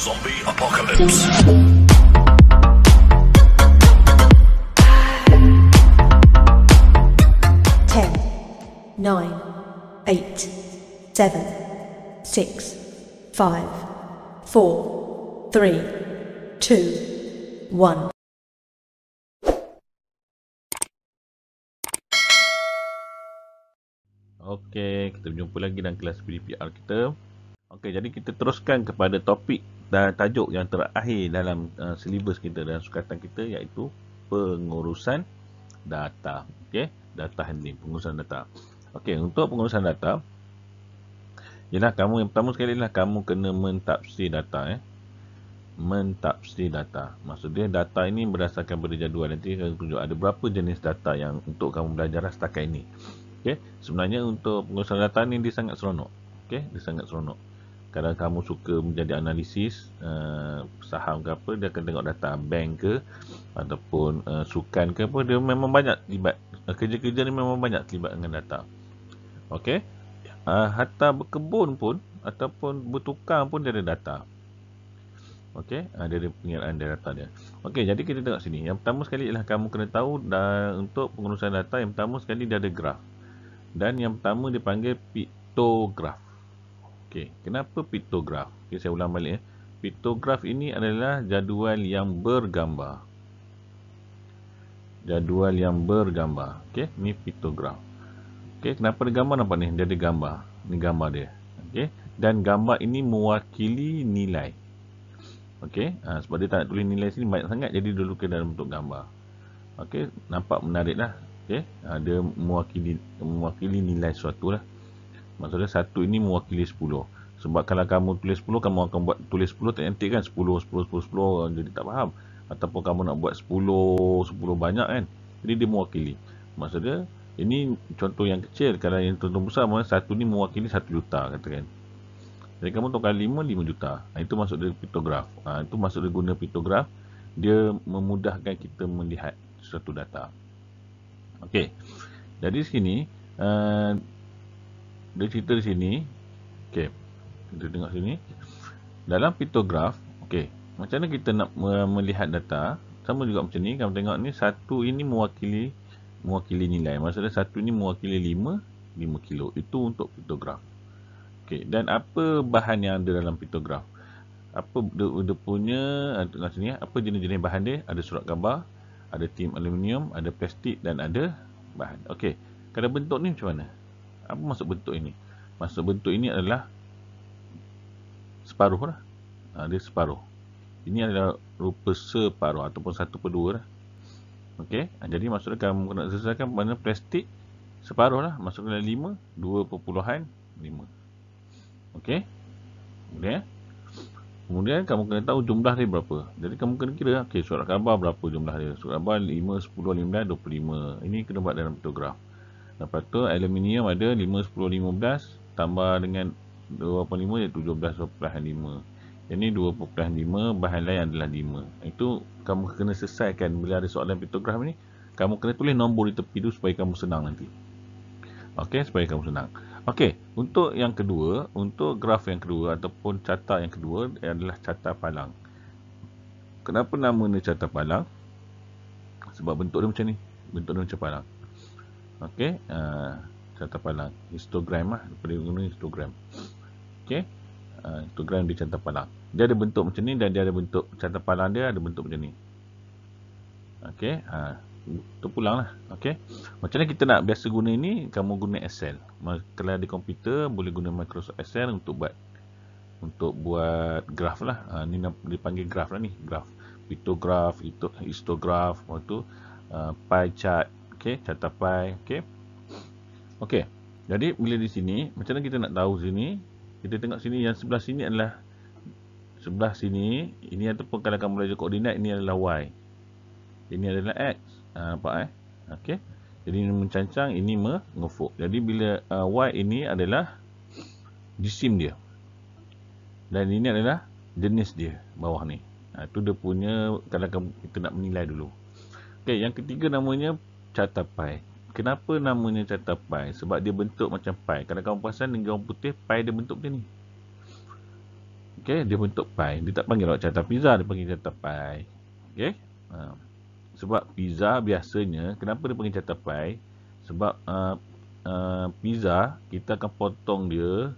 Zombie Apocalypse. 10, 9, 8, 7, 6, 5, 4, 3, 2, 1. Okey, kita berjumpa lagi dalam kelas PDPR kita. Okey, jadi kita teruskan kepada topik dan tajuk yang terakhir dalam silibus kita dan sukatan kita, iaitu pengurusan data. Okey, data handling, pengurusan data. Okey, untuk pengurusan data, ialah yang pertama sekali ialah kamu kena mentafsir data. Mentafsir data. Maksud dia data ini berdasarkan pada jadual. Nanti akan tunjuk ada berapa jenis data yang untuk kamu belajar setakat ini. Okey, sebenarnya untuk pengurusan data ni dia sangat seronok. Okey, dia sangat seronok. Kalau kamu suka menjadi analisis saham ke apa, dia akan tengok data bank ke ataupun sukan ke apa, dia memang banyak terlibat. Kerja-kerja ni memang banyak terlibat dengan data. Okey. Hatta berkebun pun ataupun bertukang pun dia ada data. Okey, dia ada pengiraan data dia. Okey, jadi kita tengok sini. Yang pertama sekali ialah kamu kena tahu untuk pengurusan data, yang pertama sekali dia ada graf. Dan yang pertama dipanggil piktograf. Okey, kenapa piktograf? Okey, saya ulang balik ya. Piktograf ini adalah jadual yang bergambar. Jadual yang bergambar. Okey, ni piktograf. Okey, kenapa ada gambar nampak ni? Dia ada gambar. Ni gambar dia. Okey, dan gambar ini mewakili nilai. Okey, sebab dia tak nak tulis nilai sini banyak sangat, jadi dia lukis dalam bentuk gambar. Okey, nampak menarik lah. Okey, dia mewakili nilai suatu lah. Maksudnya satu ini mewakili 10. Sebab kalau kamu tulis 10, kamu akan buat tulis 10 tak cantik kan? 10, 10, 10, 10, jadi tak faham. Ataupun kamu nak buat 10 banyak kan? Jadi dia mewakili. Maksudnya, ini contoh yang kecil. Kalau yang contoh besar, satu ni mewakili 1 juta katakan. Jadi kamu tukar 5 juta. Itu maksud dia piktograf. Itu maksud dia guna piktograf. Dia memudahkan kita melihat suatu data. Okey. Jadi sini dia cerita di sini. Okey. Kita tengok sini. Dalam piktograf, okey, macam mana kita nak melihat data? Sama juga macam ni. Kamu tengok ni, satu ini mewakili nilai. Maksudnya satu ini mewakili 5 kilo. Itu untuk piktograf. Okey, dan apa bahan yang ada dalam piktograf? Apa dia punya, tengok sini, apa jenis-jenis bahan dia? Ada surat gambar, ada tim aluminium, ada plastik dan ada bahan. Okey, kalau bentuk ni macam mana? Apa maksud bentuk ini? Maksud bentuk ini adalah separuh lah. Dia separuh. Ini adalah rupa separuh ataupun 1/2 lah. Okey, jadi maksudnya kamu nak selesaikan mana plastik separuh lah. Maksudnya 5, 2.5. Okey. Kemudian kamu kena tahu jumlah dia berapa. Jadi kamu kena kira, okey, surat khabar berapa jumlah dia. Surat khabar 5, 10, 15, 25. Ini kena buat dalam piktograf. Lepas tu aluminium ada 5, 10, 15 tambah dengan 2.5 iaitu 17, 12.5. Ini 2.5, bahan lain adalah 5. Itu kamu kena selesaikan bila ada soalan piktograf ni. Kamu kena tulis nombor di tepi tu supaya kamu senang nanti. Okey, supaya kamu senang. Okey, untuk yang kedua, untuk graf yang kedua ataupun carta yang kedua adalah carta palang. Kenapa nama dia carta palang? Sebab bentuk dia macam ni. Bentuk dia macam palang. Okey, carta palang. Histogram lah. Daripada guna histogram. Okey, histogram di carta palang. Dia ada bentuk macam ni dan dia ada bentuk, carta palang dia ada bentuk macam ni. Okey, terpulang lah. Okey, macam mana kita nak biasa guna ini? Kamu guna Excel. Kalau ada komputer, boleh guna Microsoft Excel untuk buat graf lah. Ni dipanggil graf lah ni. Graf. Piktograf, histograf, lepas tu pie chart. Okey, carta pie. Okey. Okey. Jadi bila di sini, macam mana kita nak tahu sini? Kita tengok sini, yang sebelah sini adalah sebelah sini. Ini ataupun kalau kamu belajar koordinat, ini adalah Y. Ini adalah X. Nampak Okey. Jadi ini mencancang, ini mengufuk. Jadi bila Y ini adalah jisim dia. Dan ini adalah jenis dia bawah ni. Itu dia punya, kalau kita nak menilai dulu. Okey, yang ketiga namanya carta pie. Kenapa namanya carta pie? Sebab dia bentuk macam pie. Kalau kamu perasan dengan gaun putih, pie dia bentuk macam ni. Okey, dia bentuk pi. Dia tak panggil awak carta pizza, dia panggil carta pi. Okey. Sebab pizza biasanya, kenapa dia panggil carta pi? Sebab pizza, kita akan potong dia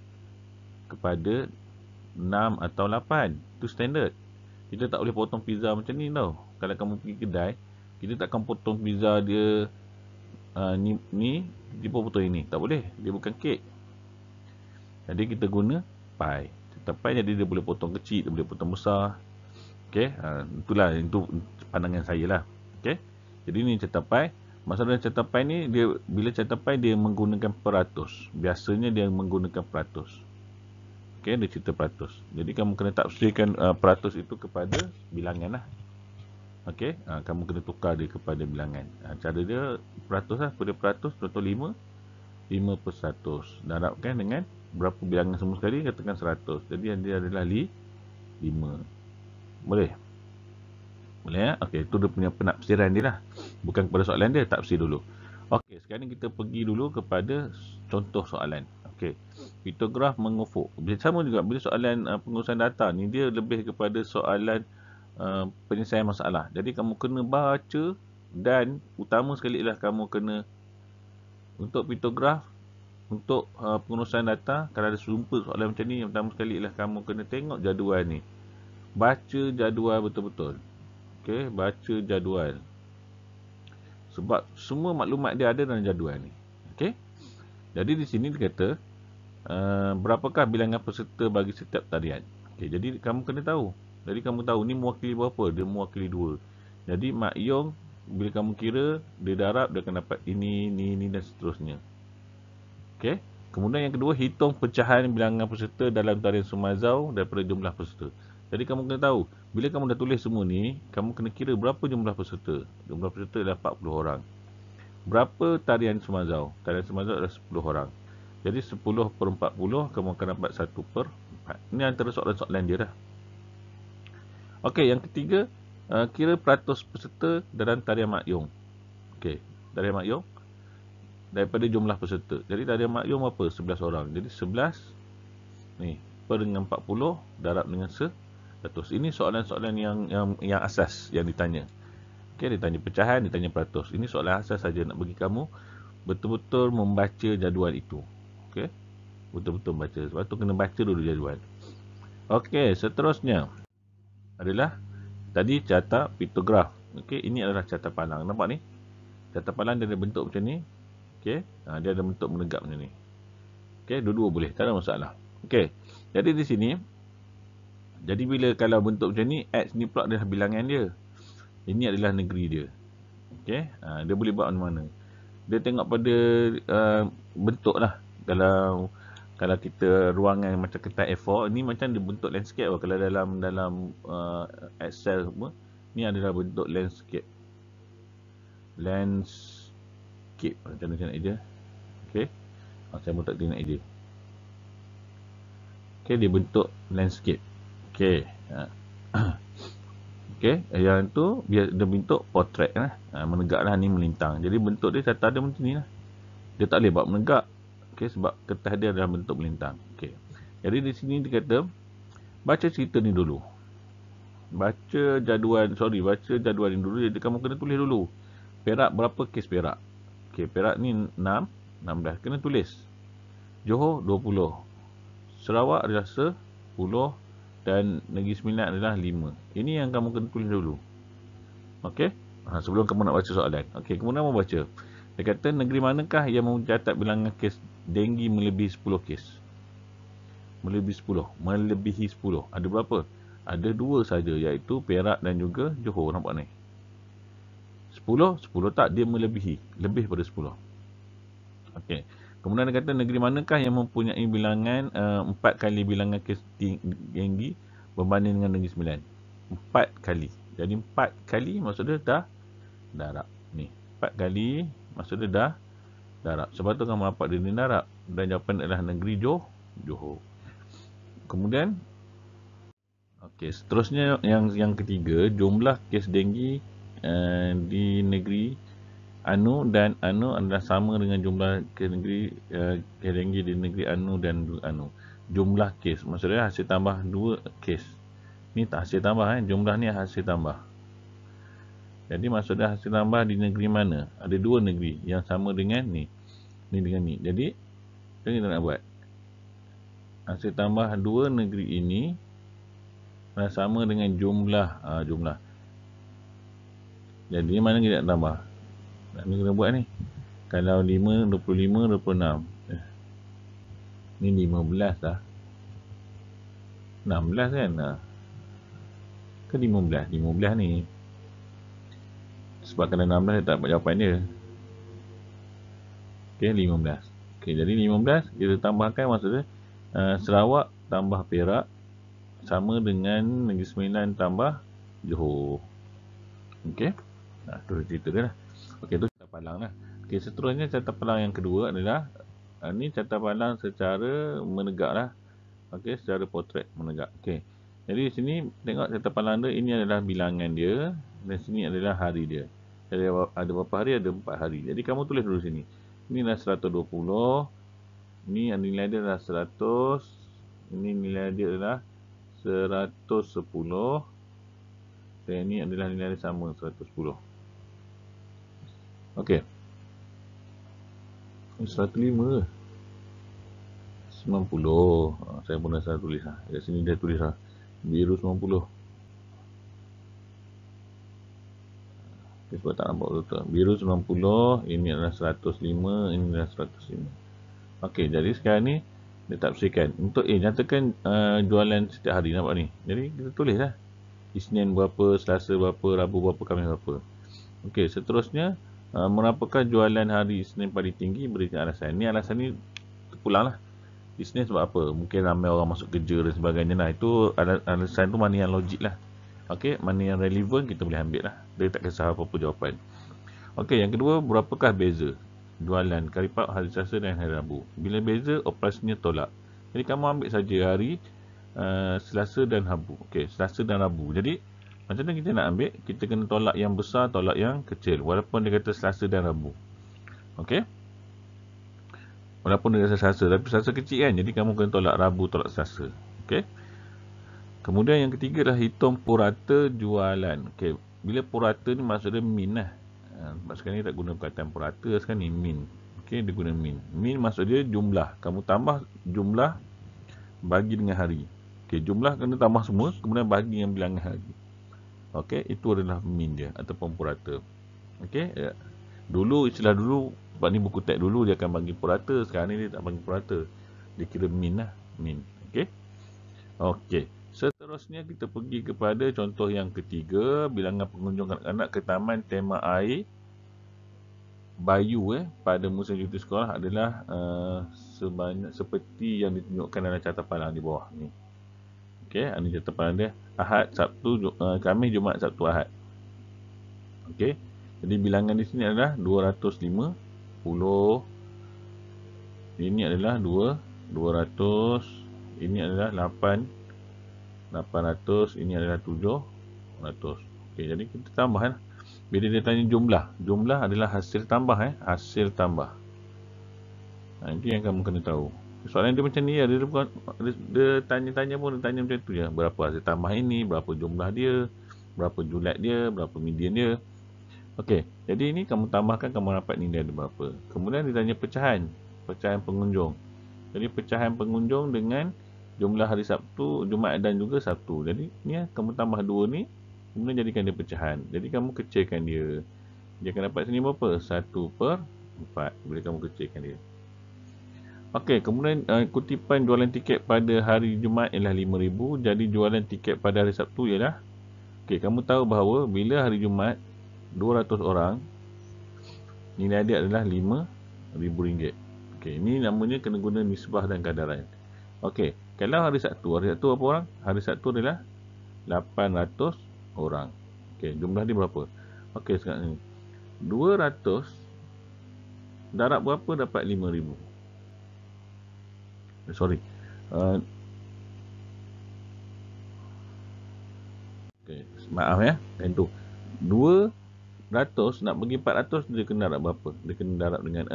kepada 6 atau 8. Itu standard. Kita tak boleh potong pizza macam ni tau. Kalau kamu pergi kedai, kita takkan potong pizza dia ni dia potong ini. Tak boleh. Dia bukan kek. Jadi kita guna pi. Pi jadi dia boleh potong kecil, dia boleh potong besar. Okey, itu pandangan saya lah. Okey. Jadi ni carta pi. Masalah carta pi ni, bila carta pi dia menggunakan peratus. Biasanya dia menggunakan peratus. Okey, dia cerita peratus. Jadi kamu kena tafsirkan peratus itu kepada bilangan lah. Okey, kamu kena tukar dia kepada bilangan. Cara dia peratus lah, pada peratus, contoh 5 per 100. Darabkan dengan berapa bilangan semua sekali, katakan 100. Jadi dia adalah 5. Boleh? Boleh ya? Okey, itu dia punya penafsiran dia lah. Bukan kepada soalan dia, tafsir dulu. Okey, sekarang kita pergi dulu kepada contoh soalan. Okey, pitograf mengufuk. Sama juga bila soalan pengurusan data ni, dia lebih kepada soalan penyelesaian masalah. Jadi kamu kena baca, dan utama sekali ialah kamu kena untuk pitograf, untuk pengurusan data, kalau ada sumber soalan macam ni, yang pertama sekali ialah kamu kena tengok jadual ni. Baca jadual betul-betul. Okey, baca jadual. Sebab semua maklumat dia ada dalam jadual ni. Okey. Jadi di sini dia kata berapakah bilangan peserta bagi setiap tarian. Okey, jadi kamu kena tahu. Jadi kamu tahu ni mewakili berapa? Dia mewakili 2. Jadi Mak Yong, bila kamu kira, dia darab, dia akan dapat ini dan seterusnya. Okey. Kemudian yang kedua, hitung pecahan bilangan peserta dalam tarian Sumazau daripada jumlah peserta. Jadi kamu kena tahu, bila kamu dah tulis semua ni, kamu kena kira berapa jumlah peserta. Jumlah peserta adalah 40 orang. Berapa tarian Sumazau? Tarian Sumazau adalah 10 orang. Jadi 10 per 40, kamu akan dapat 1 per 4. Ini antara soalan-soalan dia dah. Okey, yang ketiga, kira peratus peserta dalam tarian Mak Yong. Okey, tarian Mak Yong daripada jumlah peserta. Jadi tarian Mak Yong berapa? 11 orang. Jadi 11 ni per dengan 40 darab dengan 100. Ini soalan-soalan yang asas yang ditanya. Okey, ditanya pecahan, ditanya peratus. Ini soalan asas saja nak bagi kamu betul-betul membaca jadual itu. Okey, betul-betul baca. Sebab tu kena baca dulu jadual. Okey, seterusnya adalah tadi carta pitograf. Okey, ini adalah carta palang. Nampak ni? Carta palang dia ada bentuk macam ni. Okey, dia ada bentuk menegak macam ni. Okey, dua-dua boleh, tak ada masalah. Okey, jadi di sini, jadi bila kalau bentuk macam ni, X ni pula adalah bilangan dia. Ini adalah negeri dia. Okey, dia boleh buat mana-mana. Dia tengok pada bentuk lah. Kalau kita ruangan macam kertas A4, ni macam dia bentuk landscape lah. Kalau dalam Excel semua, ni adalah bentuk landscape. Macam mana nak je? Okey, saya pun tak nak je. Okey, dia bentuk landscape. Okey. Okey, yang tu dia bentuk portrait lah. Menegak lah, ni melintang. Jadi bentuk dia carta dia macam ni lah. Dia tak boleh buat menegak. Okey, sebab kertas dia adalah bentuk melintang. Okey. Jadi di sini dia kata, baca cerita ni dulu. Baca jadual ni dulu. Jadi kamu kena tulis dulu. Perak berapa kes perak? Okey, perak ni 16. Kena tulis. Johor 20. Sarawak adalah 10 dan Negeri Sembilan adalah 5. Ini yang kamu kena tulis dulu. Okey? Sebelum kamu nak baca soalan. Okey, kemudian kamu baca. Dia kata, negeri manakah yang mencatat bilangan kes denggi melebihi 10 kes? Melebihi 10. Ada berapa? Ada 2 saja, iaitu Perak dan juga Johor. Nampak ni? 10 tak, dia melebihi. Lebih pada 10. Okey. Kemudian dia kata, negeri manakah yang mempunyai bilangan 4 kali bilangan kes denggi berbanding dengan Negeri Sembilan? 4 kali. Jadi 4 kali maksudnya dah darab. Ni, 4 kali maksudnya dah darab. Sebab tu kamu dapat dia ni darab. Dan jawapan adalah negeri Johor. Kemudian, okey, seterusnya yang ketiga, jumlah kes denggi di negeri Anu dan Anu adalah sama dengan jumlah kes denggi di negeri Anu dan Anu. jumlah kes. Maksudnya hasil tambah 2 kes. Ni tak hasil tambah, jumlah ni hasil tambah. Jadi maksudnya hasil tambah di negeri mana? Ada 2 negeri yang sama dengan ni. Ni dengan ni. Jadi kita nak buat hasil tambah 2 negeri ini sama dengan jumlah jumlah. Jadi mana kita nak tambah? Ni kena buat ni. Kalau 5, 25, 26. Ni 15 dah. 16 kan? Ke 15? 15 ni. Sebab kalau 16 dia tak dapat jawapan dia. Okey, 15. Okey, jadi 15 kita tambahkan maksudnya Sarawak tambah Perak sama dengan Negeri Sembilan tambah Johor. Okey. Tu cerita dia lah. Okey, tu carta palang lah. Okey, seterusnya carta palang yang kedua adalah ni carta palang secara menegak lah. Okey, secara potret menegak. Okey. Jadi di sini tengok carta palang dia, ini adalah bilangan dia dan sini adalah hari dia. Jadi ada berapa hari? Ada 4 hari. Jadi kamu tulis dulu sini. Ini adalah 120. Ini nilai dia adalah 100. Ini nilai dia adalah 110. Dan ini adalah nilai dia sama 110. Okey. 105 ke? 90. Saya pun dah salah tulis lah. Kat sini dia tulis lah. Biru 90. Okay, sebab tak nampak betul. Biru 90. Ini adalah 105. Ini adalah 105. Okey, jadi sekarang ni dia tak bersihkan. Untuk nyatakan jualan setiap hari, nampak ni. Jadi kita tulis lah. Isnin berapa, Selasa berapa, Rabu berapa, Khamis berapa. Okey, seterusnya merapakah jualan hari Isnin paling tinggi? Berikan alasan. Ni alasan ni terpulang lah. Isnin sebab apa? Mungkin ramai orang masuk kerja dan sebagainya. Nah, itu alasan tu mana yang logik lah. Okey, mana yang relevan kita boleh ambil lah. Dia tak kisah apa-apa jawapan. Okey, yang kedua, berapakah beza jualan Karipap hari Selasa dan hari Rabu? Bila beza, operasinya tolak. Jadi kamu ambil saja hari Selasa dan Rabu. Okey, Selasa dan Rabu. Jadi macam mana kita nak ambil? Kita kena tolak yang besar, tolak yang kecil. Walaupun dia kata Selasa dan Rabu. Okey. Walaupun dia kata Selasa, tapi Selasa kecil kan? Jadi kamu kena tolak Rabu, tolak Selasa. Okey. Kemudian yang ketiga adalah hitung purata jualan. Okey. Bila purata ni maksudnya min lah. Sebab sekarang ni tak guna perkataan purata, sekarang ni min. Okey, dia guna min. Min maksud dia jumlah. Kamu tambah jumlah bagi dengan hari. Okey, jumlah kena tambah semua, kemudian bagi dengan bilangan hari. Okey, itu adalah min dia ataupun purata. Okey, ya. Dulu istilah dulu, sebab ni buku teks dulu dia akan bagi purata, sekarang ni dia tak bagi purata. Dia kira min lah, min. Okey. Okey. Seterusnya kita pergi kepada contoh yang ketiga, bilangan pengunjung kanak-kanak ke taman tema air Bayu pada musim cuti sekolah adalah sebanyak seperti yang ditunjukkan dalam carta palang di bawah ni. Okey, ini carta palang dia. Ahad, Sabtu, Khamis, Jumaat, Sabtu, Ahad. Okey. Jadi bilangan di sini adalah 250. Ini adalah 200. Ini adalah 800. Ini adalah 700. Okey, jadi kita tambahkan. Bila dia tanya jumlah, jumlah adalah hasil tambah hasil tambah. Itu yang kamu kena tahu. Soalan dia macam ni ya, dia tanya-tanya pun dia tanya macam tu je. Berapa hasil tambah ini, berapa jumlah dia, berapa julat dia, berapa median dia. Okey, jadi ini kamu tambahkan, kamu dapat nilai dia berapa. Kemudian ditanya pecahan pengunjung. Jadi pecahan pengunjung dengan jumlah hari Sabtu, Jumaat dan juga Sabtu. Jadi ni kamu tambah dua ni, kemudian jadikan dia pecahan. Jadi kamu kecilkan dia. Dia akan dapat sini berapa? 1/4 bila kamu kecilkan dia. Okey, kemudian kutipan jualan tiket pada hari Jumaat ialah 5,000. Jadi jualan tiket pada hari Sabtu ialah, okey, kamu tahu bahawa bila hari Jumaat 200 orang, nilai dia adalah RM5,000. Okey, ini namanya kena guna nisbah dan kadaran. Okey, kalau hari Sabtu berapa orang? Hari Sabtu adalah 800 orang. Okey, jumlah dia berapa? Okey, sekarang ni 200 darab berapa dapat 5,000? Sorry. Okey, maaf ya. Itu 200 nak bagi 400, dia kena darab berapa? Dia kena darab dengan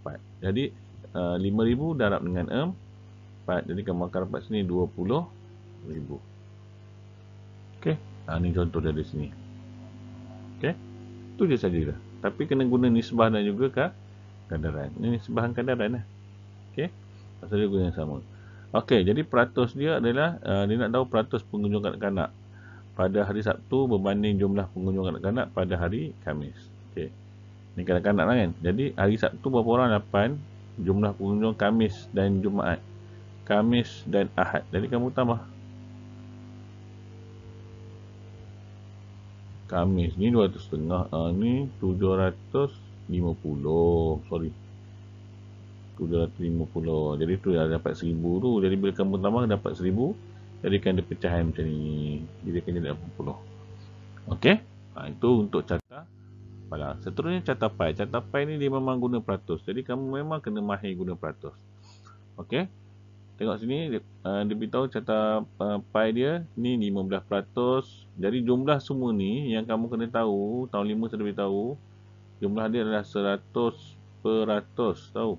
4. Jadi 5,000 darab dengan dapat. Jadi kamu akan dapat sini 20,000. Okey. Ni contoh dari sini. Okey. Itu je saja dah. Tapi kena guna nisbah dan juga kadaran. Ini nisbahan kadaran lah. Okey. Pasal dia guna yang sama. Okey, jadi peratus dia adalah dia nak tahu peratus pengunjung kanak-kanak pada hari Sabtu berbanding jumlah pengunjung kanak-kanak pada hari Khamis. Okey. Ni kanak-kanak lah kan. Jadi hari Sabtu berapa orang? 8. Jumlah pengunjung Khamis dan Jumaat. Khamis dan Ahad. Jadi kamu tambah. Khamis ni 200,500. Ni 750. Sorry. 750. Jadi tu dah dapat 1000 tu. Jadi bila kamu tambah dapat 1000. Jadikan dia pecahan macam ni. Jadi akan jadi 80. Okey. Itu untuk carta palang. Seterusnya carta pai. Carta pai ni dia memang guna peratus. Jadi kamu memang kena mahir guna peratus. Okey. Tengok sini. Dia beritahu carta pai dia. Ni 15%. Jadi jumlah semua ni yang kamu kena tahu. Tahun 5 saya beritahu. Jumlah dia adalah 100%. Tahu?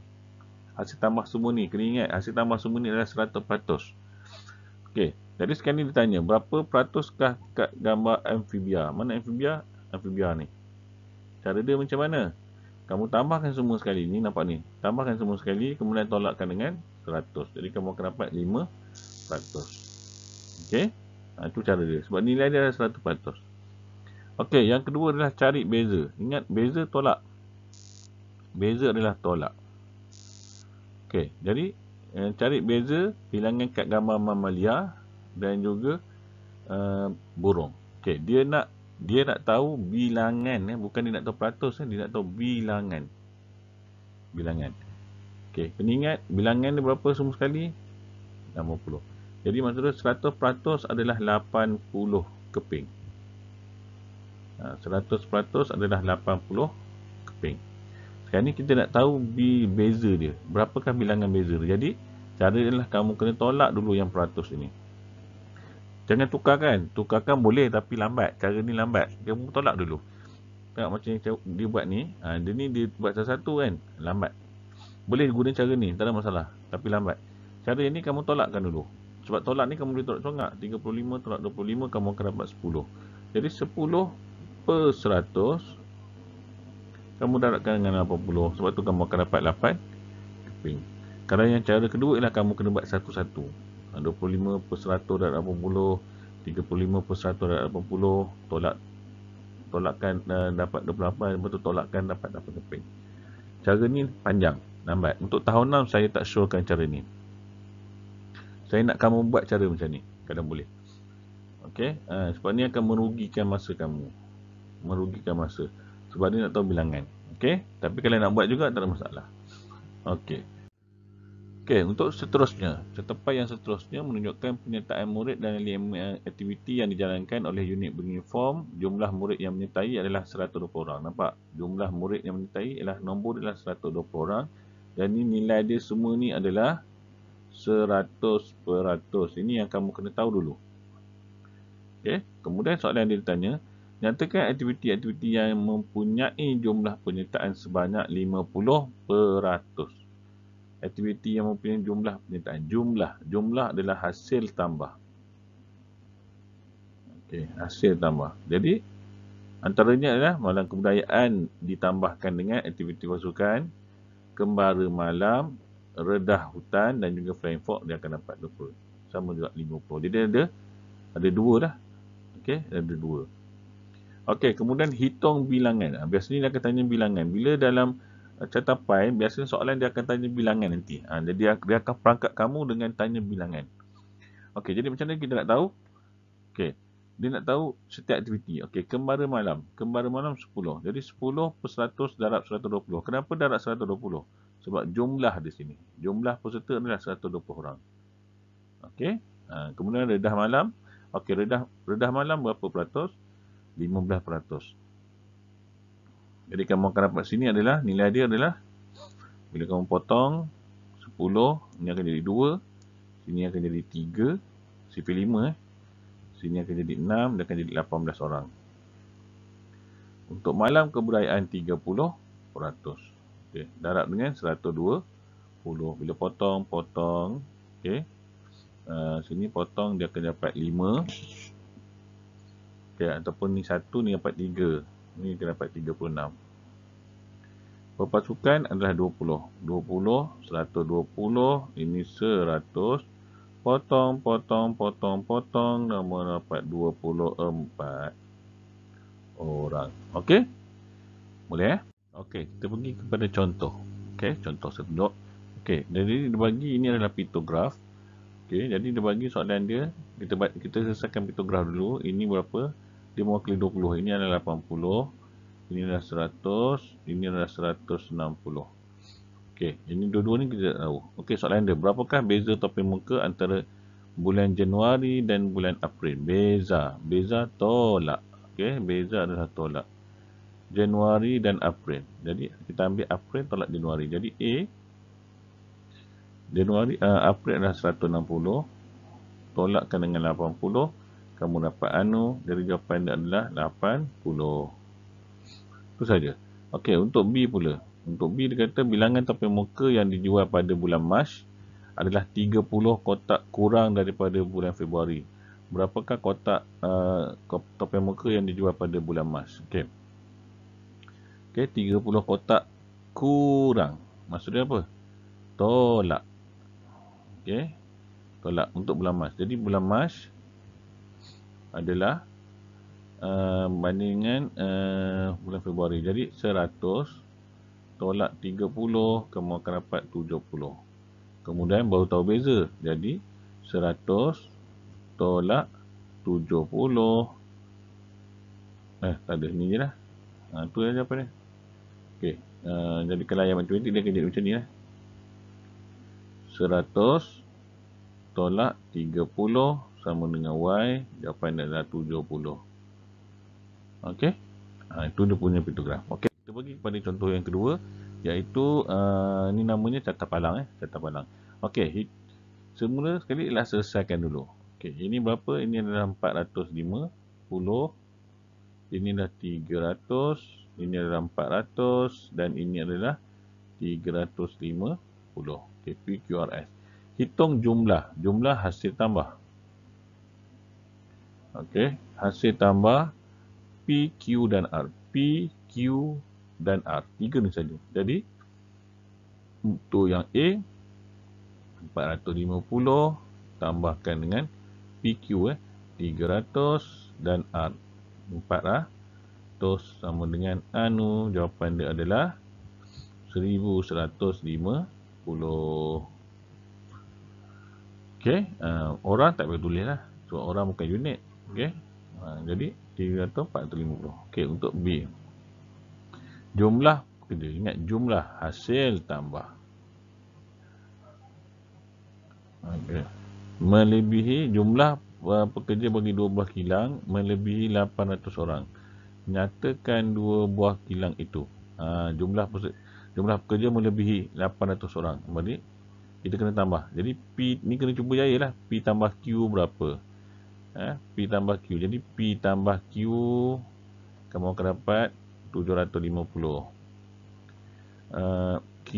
Hasil tambah semua ni. Kena ingat. Hasil tambah semua ni adalah 100%. Okey. Jadi sekarang ni ditanya. Berapa peratuskah kat gambar amfibia? Mana amfibia? Amfibia ni. Cara dia macam mana? Kamu tambahkan semua sekali. Ni nampak ni. Tambahkan semua sekali. Kemudian tolakkan dengan 100. Jadi kamu akan dapat 5%. Okey. Itu cara dia. Sebab nilai dia adalah 100%. Okey. Yang kedua adalah cari beza. Ingat beza tolak. Beza adalah tolak. Okey. Jadi cari beza bilangan kat gambar mamalia dan juga burung. Okey. Dia nak tahu bilangan. Bukan dia nak tahu peratus. Dia nak tahu bilangan. Bilangan. Okey, kena ingat bilangan dia berapa semua sekali? 60. Jadi maksudnya 100% adalah 80 keping. 100% adalah 80 keping. Sekarang ni kita nak tahu beza dia. Berapakah bilangan beza dia? Jadi, cara dia adalah kamu kena tolak dulu yang peratus ini. Jangan tukarkan. Tukarkan boleh tapi lambat. Cara ni lambat. Kamu tolak dulu. Tengok macam dia buat ni. Dia buat satu-satu kan. Lambat. Boleh guna cara ni. Tak ada masalah. Tapi lambat. Cara ni kamu tolakkan dulu. Sebab tolak ni kamu boleh tolak congak. 35 tolak 25 kamu akan dapat 10. Jadi 10/100 kamu darabkan dengan 80. Sebab tu kamu akan dapat 8 keping. Kalau yang cara kedua ialah kamu kena buat satu-satu. 25/100 darab 80. 35/100 darab 80. Tolakkan dapat 28. Lepas tu tolakkan dapat 8 keping. Cara ni panjang. Lambat. Untuk tahun 6 saya tak showkan cara ni. Saya nak kamu buat cara macam ni. Kadang boleh. Okey. Sebab ni akan merugikan masa kamu. Merugikan masa. Sebab dia nak tahu bilangan. Okey. Tapi kalau nak buat juga tak ada masalah. Okey. Okey. Untuk seterusnya. Carta pai yang seterusnya menunjukkan penyertaan murid dan aktiviti yang dijalankan oleh unit beruniform. Jumlah murid yang menyertai adalah 120 orang. Nampak? Jumlah murid yang menyertai adalah nombor adalah 120 orang. Dan ni nilai dia semua ni adalah 100%. Ini yang kamu kena tahu dulu. Okey. Kemudian soalan dia ditanya, nyatakan aktiviti-aktiviti yang mempunyai jumlah penyertaan sebanyak 50%. Aktiviti yang mempunyai jumlah penyertaan. Jumlah adalah hasil tambah. Okey, hasil tambah. Jadi, antaranya adalah malam kebudayaan ditambahkan dengan aktiviti pasukan, kembara malam, redah hutan dan juga flying fox, dia akan dapat 20. Sama juga 50. Jadi ada dua dah. Okey, ada dua. Okey, kemudian hitung bilangan. Biasanya dia akan tanya bilangan. Bila dalam carta pai, biasanya soalan dia akan tanya bilangan nanti. Jadi dia akan perangkap kamu dengan tanya bilangan. Okey, jadi macam mana kita nak tahu? Okey, dia nak tahu setiap aktiviti. Okey, kembara malam. Kembara malam 10. Jadi 10/100 darab 120. Kenapa darab 120? Sebab jumlah di sini. Jumlah peserta adalah 120 orang. Okey. Kemudian redah malam. Okey, redah malam berapa peratus? 15%. Jadi kamu akan dapat sini adalah, nilai dia adalah, bila kamu potong 10, ini akan jadi 2. Sini akan jadi 3. Sifir 5. Sini akan jadi 6 dan akan jadi 18 orang. Untuk malam kebudayaan 30%. Okey, darab dengan 120. Bila potong Okey. Sini potong dia akan dapat 5. Okey, ataupun ni 1 ni dapat 3. Ni akan dapat 36. Berpasukan adalah 20. 20, 120, ini 100. Potong, potong, potong, potong. Nama dapat 24 orang. Okey? Boleh eh? Okey, kita pergi kepada contoh. Okey, contoh saya tunjuk. Okey, jadi dia bagi ini adalah piktograf. Okey, jadi dia bagi soalan dia, kita selesaikan piktograf dulu. Ini berapa? Dia mewakili 20. Ini adalah 80. Ini adalah 100. Ini adalah 160. Okey, ini dua-dua ni kita tak tahu. Okey, soalan dia, berapakah beza topeng muka antara bulan Januari dan bulan April? Beza tolak. Okey, beza adalah tolak. Januari dan April. Jadi kita ambil April tolak Januari. Jadi A Januari April adalah 160. Tolakkan dengan 80. Kamu dapat anu. Jadi jawapan dia adalah 80. Itu saja. Okey, untuk B pula. Untuk B dia kata bilangan topeng muka yang dijual pada bulan Mac adalah 30 kotak kurang daripada bulan Februari. Berapakah kotak topeng muka yang dijual pada bulan Mac? Okey. Okey, 30 kotak kurang. Maksudnya apa? Tolak. Okey. Tolak untuk bulan Mac. Jadi bulan Mac adalah bandingan bulan Februari. Jadi 100 tolak 30, kamu akan dapat 70. Kemudian baru tahu beza. Jadi 100 tolak 70. Tak ada. Ni je lah. Tu je apa ni. Okey. Jadi kalau yang matematik dia akan jadi macam ni lah. 100 tolak 30 sama dengan Y. Jawapan dia adalah 70. Okey. Itu dia punya piktograf. Okey. Kita pergi kepada contoh yang kedua. Iaitu ni namanya carta palang. Carta palang. Okey. Semula sekali ialah selesaikan dulu. Okey. Ini berapa? Ini adalah 450. Ini adalah 300. Ini adalah 400. Dan ini adalah 350. Okey. PQRS. Hitung jumlah. Jumlah hasil tambah. Okey. Hasil tambah P, Q dan R. P, Q dan R. 3 ni saja. Jadi, untuk yang A, 450 tambahkan dengan PQ 300 dan R 400 sama dengan anu. Jawapan dia adalah 1150. Okey, orang tak boleh tulis lah. Sebab orang bukan unit. Okey, jadi 300, 450. Okey, untuk B. Jumlah pekerja. Ingat jumlah hasil tambah. Okey. Melebihi jumlah pekerja bagi 2 buah kilang melebihi 800 orang. Nyatakan 2 buah kilang itu. Jumlah pekerja melebihi 800 orang. Jadi kita kena tambah. Jadi P ni kena cuba jaya lah. P tambah Q berapa? P tambah Q. Jadi P tambah Q kamu akan dapat 750. Q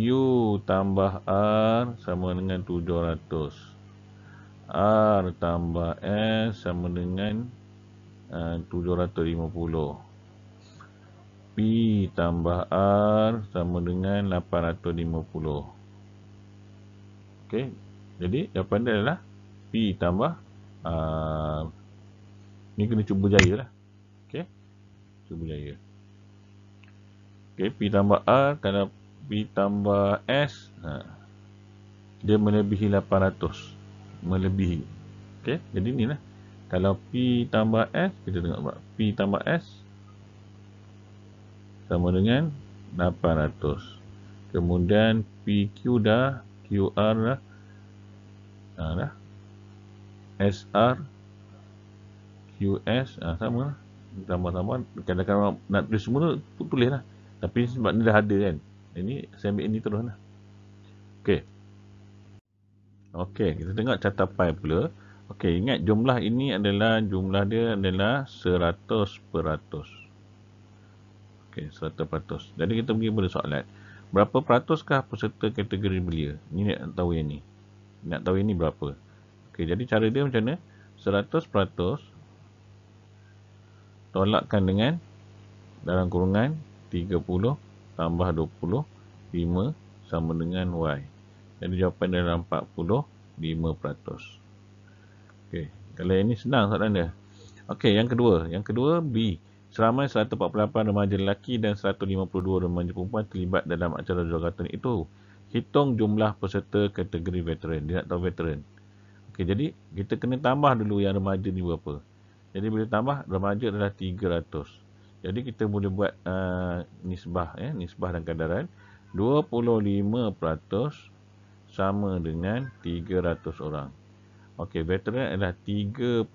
tambah R sama dengan 700. R tambah S sama dengan 750. P tambah R sama dengan 850. Okey. Jadi jawapan dia adalah P tambah R. Ni kena cuba jaya lah. Okey. Cuba jaya. Okey, P tambah R. Kalau P tambah S, dia melebihi 800. Melebihi. Okey, jadi ni lah. Kalau P tambah S, kita tengok P tambah S sama dengan 800. Kemudian PQ dah, QR dah. SR, QS, sama lah. Tambah-tambah. Kadang-kadang nak tulis semua tu, tulis lah. Tapi sebab ni dah ada kan. Ini, saya ambil ini terus lah. Okey. Okey, kita tengok carta pi pula. Okey, ingat jumlah ini adalah, jumlah dia adalah 100%. Okey, 100%. Jadi kita pergi pada soalan. Berapa peratus kah peserta kategori belia? Ni nak tahu yang ni. Nak tahu ini berapa. Okey, jadi cara dia macam mana? 100% tolakkan dengan dalam kurungan 30 tambah 20, 5 sama dengan Y. Jadi jawapan dia adalah 45%. Okey, kalau yang ini senang soalan dia. Okey, yang kedua. Yang kedua, B. Seramai 148 remaja lelaki dan 152 remaja perempuan terlibat dalam acara jawatan itu. Hitung jumlah peserta kategori veteran. Dia nak tahu veteran. Okey, jadi kita kena tambah dulu yang remaja ni berapa. Jadi bila tambah, remaja adalah 300. Jadi kita boleh buat nisbah, nisbah dan kadaran. 25% sama dengan 300 orang. Okey, veteran adalah 30%.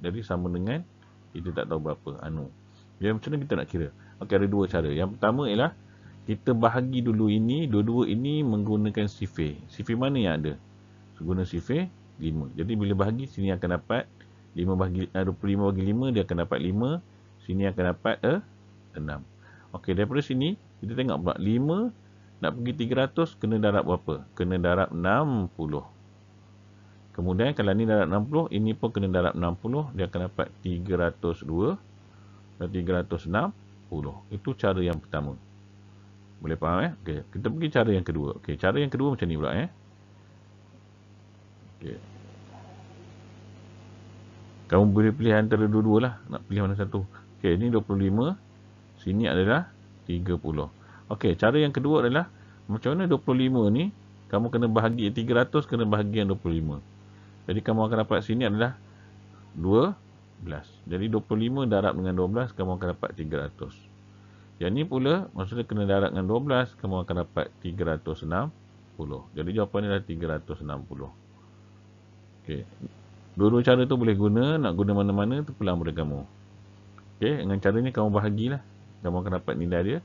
Jadi sama dengan, kita tak tahu berapa. Jadi macam mana kita nak kira? Okey, ada dua cara. Yang pertama ialah, kita bahagi dulu ini, dua-dua ini menggunakan sifir. Sifir mana yang ada? Guna sifir 5. Jadi bila bahagi, sini akan dapat 25 bagi 5, dia akan dapat 5. Sini akan dapat 6. Okey, daripada sini, kita tengok pula 5 nak pergi 300, kena darab berapa? Kena darab 60. Kemudian kalau ni darab 60, ini pun kena darab 60, dia akan dapat 302 dan 360. Itu cara yang pertama. Boleh faham Okey, kita pergi cara yang kedua. Okey, cara yang kedua macam ni pula Okey. Kamu boleh pilih antara dua-dua lah, nak pilih mana satu. Okey, ini 25, sini adalah 30. Okey, cara yang kedua adalah macam mana 25 ni kamu kena bahagi 300, kena bahagi yang 25. Jadi kamu akan dapat sini adalah 12. Jadi 25 darab dengan 12, kamu akan dapat 300. Yang ni pula, maksudnya kena darab dengan 12, kamu akan dapat 360. Jadi jawapannya adalah 360. Okey. Dua-dua cara tu boleh guna, nak guna mana-mana tu pulang pada kamu. Okey, dengan cara ni kamu bahagilah. Kamu akan dapat nilai dia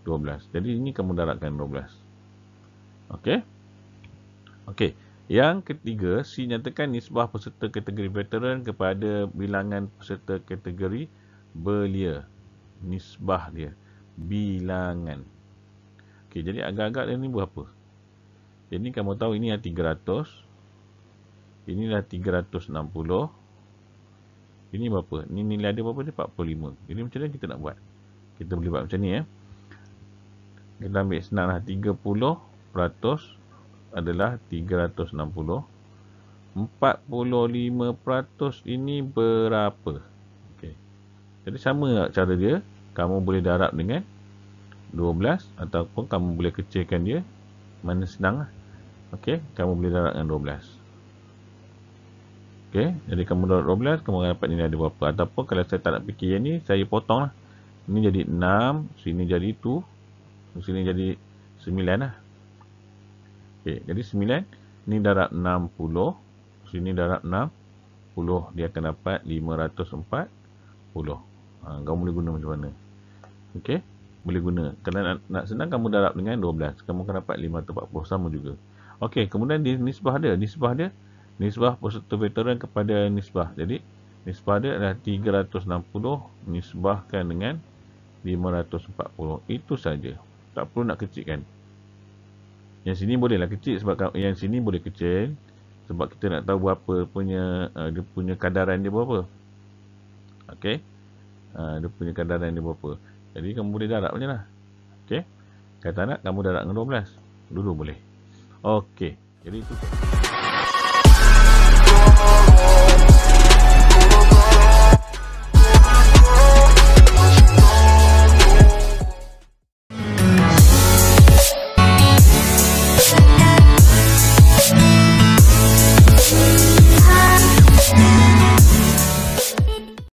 12. Jadi ini kamu darabkan 12. Okey. Okey. Yang ketiga, C nyatakan nisbah peserta kategori veteran kepada bilangan peserta kategori belia. Nisbah dia. Bilangan. Okey, jadi agak-agak dia ni berapa? Jadi kamu tahu ini yang 300. Inilah 360. Ini berapa? Ini nilai dia berapa? Dia 45. Jadi macam mana kita nak buat? Kita boleh buat macam ni Kita ambil senanglah 30% adalah 360. 45% ini berapa? Okey. Jadi sama cara dia, kamu boleh darab dengan 12 ataupun kamu boleh kecilkan dia, mana senang Okey, kamu boleh darab dengan 12. Okey, jadi kamu darab 12, kamu akan dapat nilai dia berapa. Ataupun kalau saya tak nak fikir yang ni, saya potong lah. Ini jadi 6, sini jadi 2, sini jadi 9 lah. Okey, jadi 9, ni darab 60, sini darab 60, dia akan dapat 540. Kamu boleh guna macam mana? Okey, boleh guna. Kalau nak senang, kamu darab dengan 12, kamu akan dapat 540, sama juga. Okey, kemudian di nisbah dia, nisbah peserta veteran kepada nisbah. Jadi, nisbah dia adalah 360, nisbahkan dengan 540. Itu saja. Tak perlu nak kecilkan. Yang sini bolehlah kecil sebab yang sini boleh kecil sebab kita nak tahu berapa punya dia punya kadaran dia berapa. Okey. Dia punya kadaran dia berapa. Jadi kamu boleh darab je lah. Okey. Kata nak kamu darab dengan 12. Dulu boleh. Okey. Jadi itu